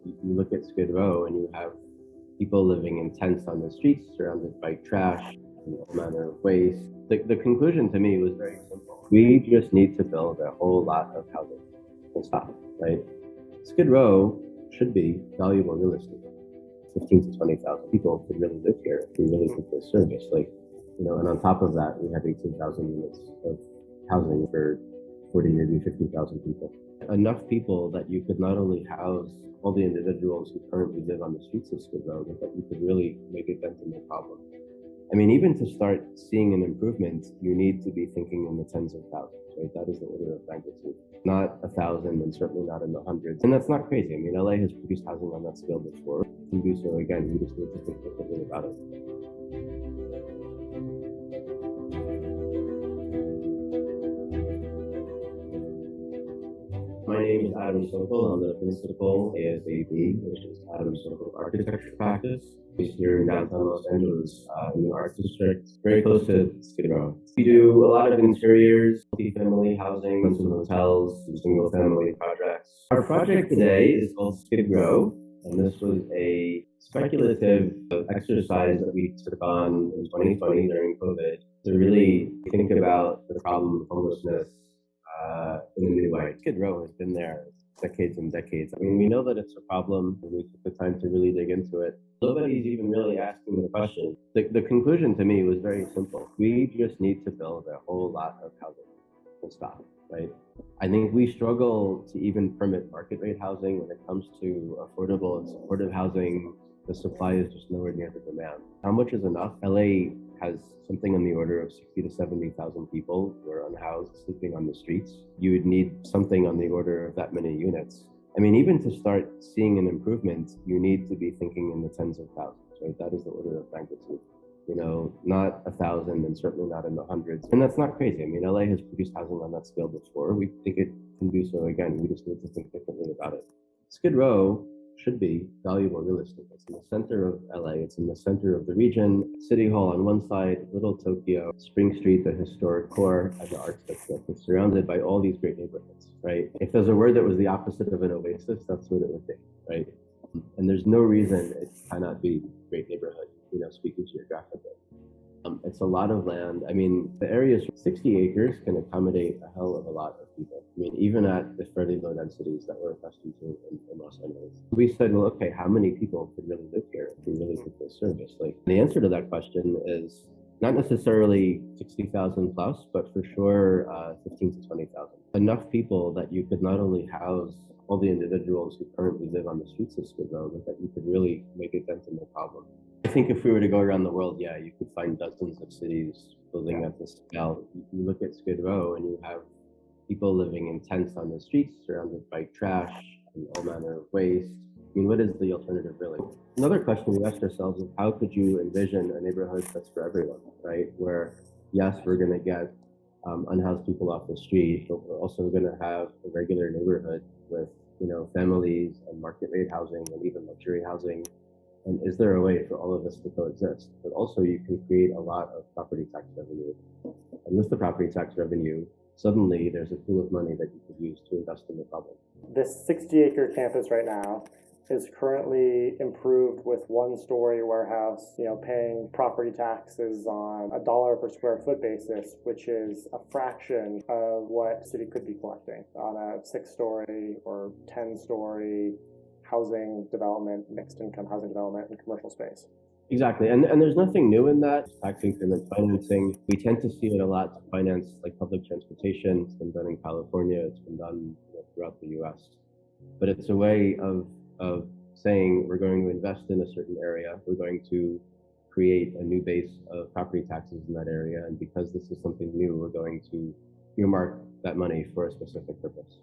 You look at Skid Row and you have people living in tents on the streets surrounded by trash and all manner of waste. The conclusion to me was very simple. We just need to build a whole lot of housing. Full stop, right? Skid Row should be valuable real estate. 15 to 20,000 people could really live here if we really took this seriously. And on top of that, we have 18,000 units of housing for 40, maybe 50,000 people. Enough people that you could not only house all the individuals who currently live on the streets of Skid Row, but that you could really make a dent in the problem. I mean, even to start seeing an improvement, you need to be thinking in the tens of thousands, right? That is the order of magnitude. Not 1,000 and certainly not in the hundreds. And that's not crazy. I mean, LA has produced housing on that scale before. We can do so again. We just need to think differently about it. My name is Adam Sokol. I'm the principal ASAP, which is Adam Sokol Architecture Practice, based here in downtown Los Angeles, in the Arts District, very close to Skid Row. We do a lot of interiors, multi-family housing, some hotels, some single-family projects. Our project today is called Skid Row, and this was a speculative exercise that we took on in 2020 during COVID to really think about the problem of homelessness in a new way. Skid Row has been there decades and decades. I mean, we know that it's a problem, and we took the time to really dig into it. Nobody's even really asking the question. The conclusion to me was very simple. We just need to build a whole lot of housing. Full stop, right? I think we struggle to even permit market rate housing when it comes to affordable and supportive housing. The supply is just nowhere near the demand. How much is enough? LA has something on the order of 60 to 70,000 people who are unhoused, sleeping on the streets. You would need something on the order of that many units. I mean, even to start seeing an improvement, you need to be thinking in the tens of thousands, right? That is the order of magnitude. Not 1,000 and certainly not in the hundreds. And that's not crazy. I mean, LA has produced housing on that scale before. We think it can do so again. We just need to think differently about it. Skid Row should be valuable real estate. It's in the center of LA. It's in the center of the region. City Hall on one side, Little Tokyo, Spring Street, the historic core, and the Arts District. It's surrounded by all these great neighborhoods, right? If there's a word that was the opposite of an oasis, that's what it would be, right? And there's no reason it cannot be a great neighborhood, speaking geographically. It's a lot of land. I mean, the area is 60 acres can accommodate a hell of a lot of people. I mean, even at the fairly low densities that we're accustomed to in Los Angeles. We said, well, okay, how many people could really live here if we really took this seriously? And the answer to that question is not necessarily 60,000 plus, but for sure 15 to 20,000. Enough people that you could not only house all the individuals who currently live on the streets of Skid Row, but that you could really make a dent in the problem. I think if we were to go around the world, yeah, you could find dozens of cities building at this scale. You look at Skid Row and you have people living in tents on the streets surrounded by trash and all manner of waste. I mean, what is the alternative really? Another question we asked ourselves is how could you envision a neighborhood that's for everyone, right? Where, yes, we're going to get unhoused people off the street, but we're also going to have a regular neighborhood with, families and market rate housing and even luxury housing. And is there a way for all of this to coexist? But also you can create a lot of property tax revenue. And with the property tax revenue, suddenly there's a pool of money that you could use to invest in the problem. This 60-acre campus right now is currently improved with one-story warehouse, paying property taxes on $1 per square foot basis, which is a fraction of what the city could be collecting on a 6-story or 10-story housing development, mixed income housing development and commercial space. Exactly. And there's nothing new in that. Tax increment financing, we tend to see it a lot to finance like public transportation. It's been done in California. It's been done throughout the US. But it's a way of saying we're going to invest in a certain area. We're going to create a new base of property taxes in that area. And because this is something new, we're going to earmark that money for a specific purpose.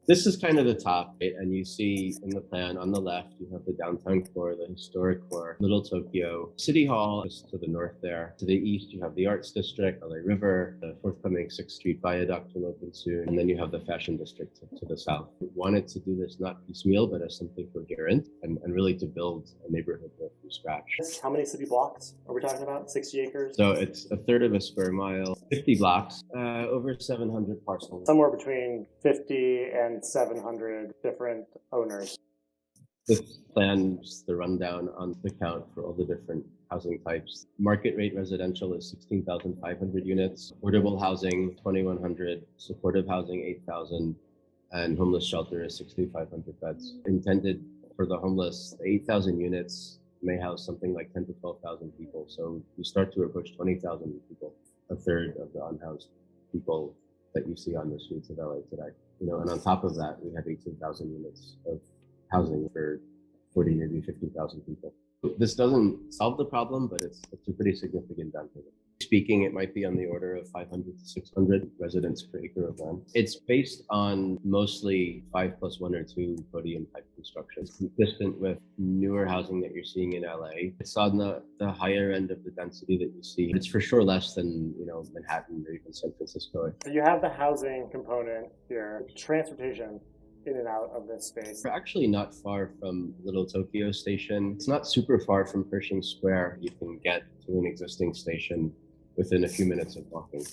This is kind of the top, right? And you see in the plan on the left, you have the downtown core, the historic core, Little Tokyo. City Hall is to the north there. To the east, you have the Arts District, LA River, the forthcoming 6th Street Viaduct will open soon. And then you have the Fashion District to the south. We wanted to do this not piecemeal, but as something coherent and really to build a neighborhood from scratch. How many city blocks are we talking about? 60 acres? So it's a third of a square mile. 50 blocks, over 700 parcels. Somewhere between 50 and 700 different owners. This plan, just the rundown on the count for all the different housing types. Market rate residential is 16,500 units, affordable housing 2,100, supportive housing 8,000, and homeless shelter is 6,500 beds. Intended for the homeless, 8,000 units may house something like 10 to 12,000 people. So you start to approach 20,000 people, a third of the unhoused people that you see on the streets of LA today. And on top of that, we have 18,000 units of housing for 40, maybe 50,000 people. This doesn't solve the problem, but it's a pretty significant down payment. Speaking, it might be on the order of 500 to 600 residents per acre of land. It's based on mostly 5+1 or 2 podium type construction. It's consistent with newer housing that you're seeing in LA. It's on the higher end of the density that you see. It's for sure less than Manhattan or even San Francisco. You have the housing component here, transportation in and out of this space. We're actually not far from Little Tokyo Station. It's not super far from Pershing Square. You can get to an existing station within a few minutes of walking.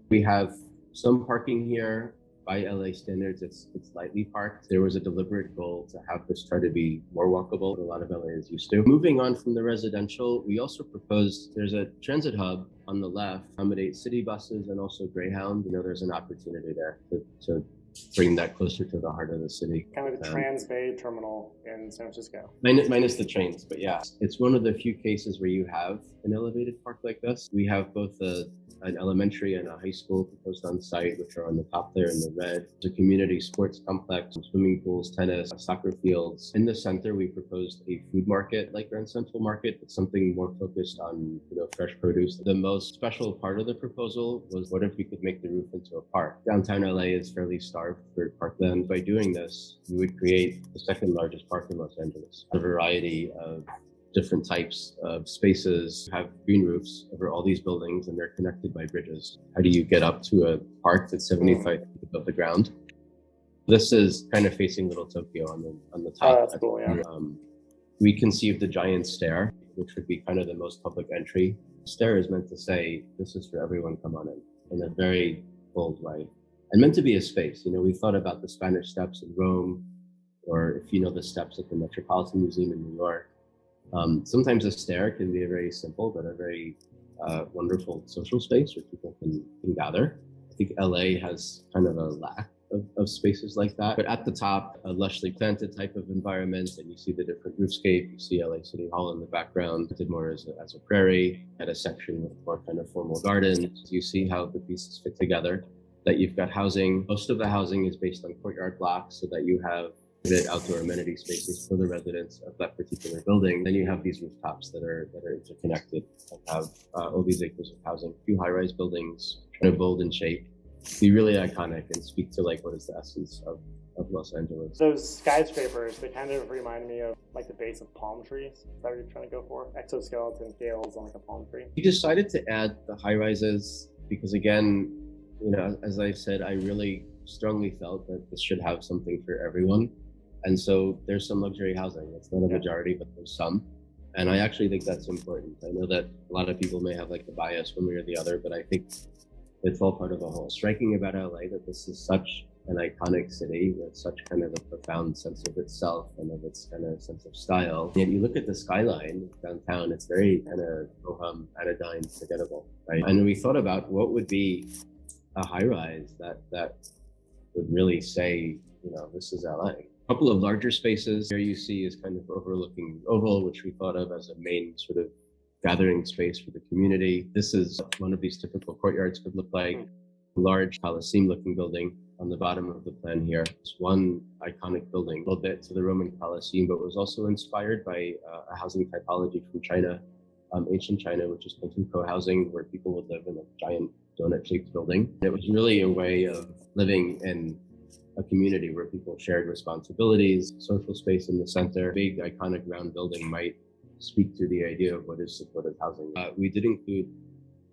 We have some parking here. By LA standards, it's lightly parked. There was a deliberate goal to have this try to be more walkable than a lot of LA is used to. Moving on from the residential, we also proposed there's a transit hub on the left, accommodate city buses and also Greyhound. There's an opportunity there to bring that closer to the heart of the city. Kind of the Trans-Bay terminal in San Francisco. Minus the trains, but yeah. It's one of the few cases where you have an elevated park like this. We have both an elementary and a high school proposed on site, which are on the top there in the red. It's a community sports complex, swimming pools, tennis, soccer fields. In the center, we proposed a food market like Grand Central Market, but something more focused on fresh produce. The most special part of the proposal was what if we could make the roof into a park? Downtown LA is fairly starved for parkland. By doing this, we would create the second largest park in Los Angeles. A variety of different types of spaces, have green roofs over all these buildings, and they're connected by bridges. How do you get up to a park that's 75 feet above the ground? This is kind of facing Little Tokyo on the top. Oh, that's cool, yeah. We conceived the giant stair, which would be kind of the most public entry. The stair is meant to say, this is for everyone, come on in a very bold way. And meant to be a space. We thought about the Spanish Steps in Rome, or if you know the steps at the Metropolitan Museum in New York. Sometimes a stair can be a very simple but a very wonderful social space where people can gather. I think LA has kind of a lack of spaces like that. But at the top, a lushly planted type of environment, and you see the different roofscape. You see LA City Hall in the background. It did more as a prairie, had a section with more kind of formal gardens. You see how the pieces fit together, that you've got housing. Most of the housing is based on courtyard blocks so that you have outdoor amenity spaces for the residents of that particular building. Then you have these rooftops that are interconnected and have all these acres of housing. A few high-rise buildings, kind of bold in shape, be really iconic and speak to what is the essence of Los Angeles. Those skyscrapers, they kind of remind me of the base of palm trees. Is that what you're trying to go for? Exoskeleton scales on a palm tree. We decided to add the high-rises because, again, as I said, I really strongly felt that this should have something for everyone. And so there's some luxury housing. It's not a majority, but there's some. And I actually think that's important. I know that a lot of people may have the bias one way or the other, but I think it's all part of a whole. Striking about LA that this is such an iconic city with such kind of a profound sense of itself and of its kind of sense of style. And you look at the skyline downtown, it's very kind of ho-hum, anodyne, forgettable, right? And we thought about what would be a high-rise that would really say, this is LA. A couple of larger spaces here you see is kind of overlooking Oval, which we thought of as a main sort of gathering space for the community. This is one of these typical courtyards could look like. A large Colosseum-looking building on the bottom of the plan here. It's one iconic building, a little bit to the Roman Colosseum, but was also inspired by a housing typology from China, ancient China, which is Kontuko housing, where people would live in a giant donut-shaped building. It was really a way of living in a community where people shared responsibilities, social space in the center. Big iconic round building might speak to the idea of what is supportive housing. We did include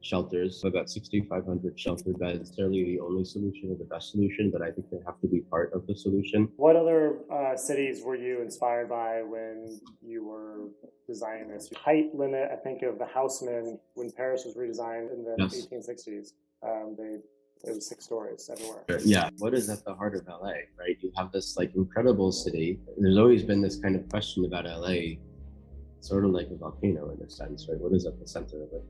shelters. We've got 6,500 shelter beds. Necessarily the only solution or the best solution, but I think they have to be part of the solution. What other cities were you inspired by when you were designing this? Height limit, I think of the Haussmann when Paris was redesigned in the Yes. 1860s. It was 6 stories everywhere. Yeah, what is at the heart of LA, right? You have this like incredible city. There's always been this kind of question about LA, sort of like a volcano in a sense, right? What is at the center of it?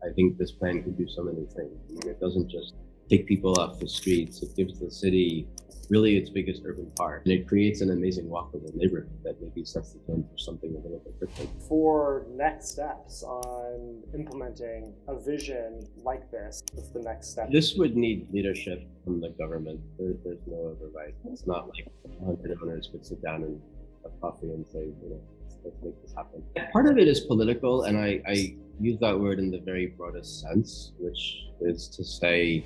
I think this plan could do so many things. I mean, it doesn't just take people off the streets. It gives the city really its biggest urban park, and it creates an amazing walkable neighborhood that maybe sets the tone for something a little bit different. For next steps on implementing a vision like this, what's the next step? This would need leadership from the government. There's no other way. It's not like 100 owners could sit down and have coffee and say, let's make this happen. Part of it is political, and I use that word in the very broadest sense, which is to say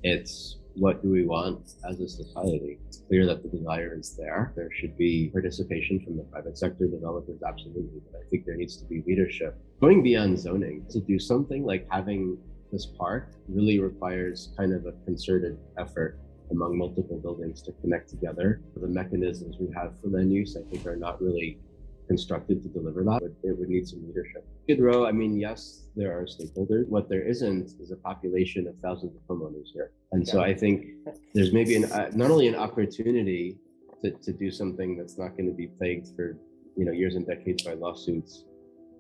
it's what do we want as a society? It's clear that the desire is there. There should be participation from the private sector, developers, absolutely, but I think there needs to be leadership. Going beyond zoning, to do something like having this park really requires kind of a concerted effort among multiple buildings to connect together. The mechanisms we have for land use, I think, are not really constructed to deliver that, but it would need some leadership. Skid Row, I mean, yes, there are stakeholders. What there isn't is a population of thousands of homeowners here. And so I think there's maybe not only an opportunity to do something that's not going to be plagued for years and decades by lawsuits,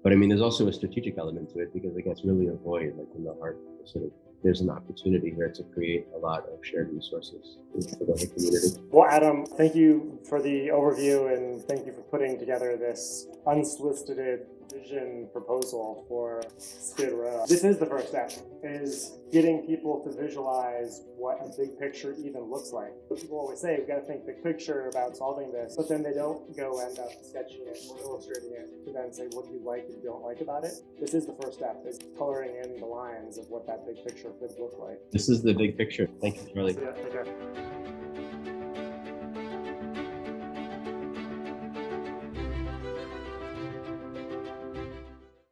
but I mean, there's also a strategic element to it because it gets really a void like in the heart of the city. There's an opportunity here to create a lot of shared resources for the whole community. Well, Adam, thank you for the overview and thank you for putting together this unsolicited vision proposal for Skid Row. This is the first step, is getting people to visualize what a big picture even looks like. People always say, we've got to think big picture about solving this, but then they don't go end up sketching it or illustrating it to then say, what do you like and don't like about it? This is the first step, is coloring in the lines of what that big picture could look like. This is the big picture. Thank you, Charlie. Yeah, take care.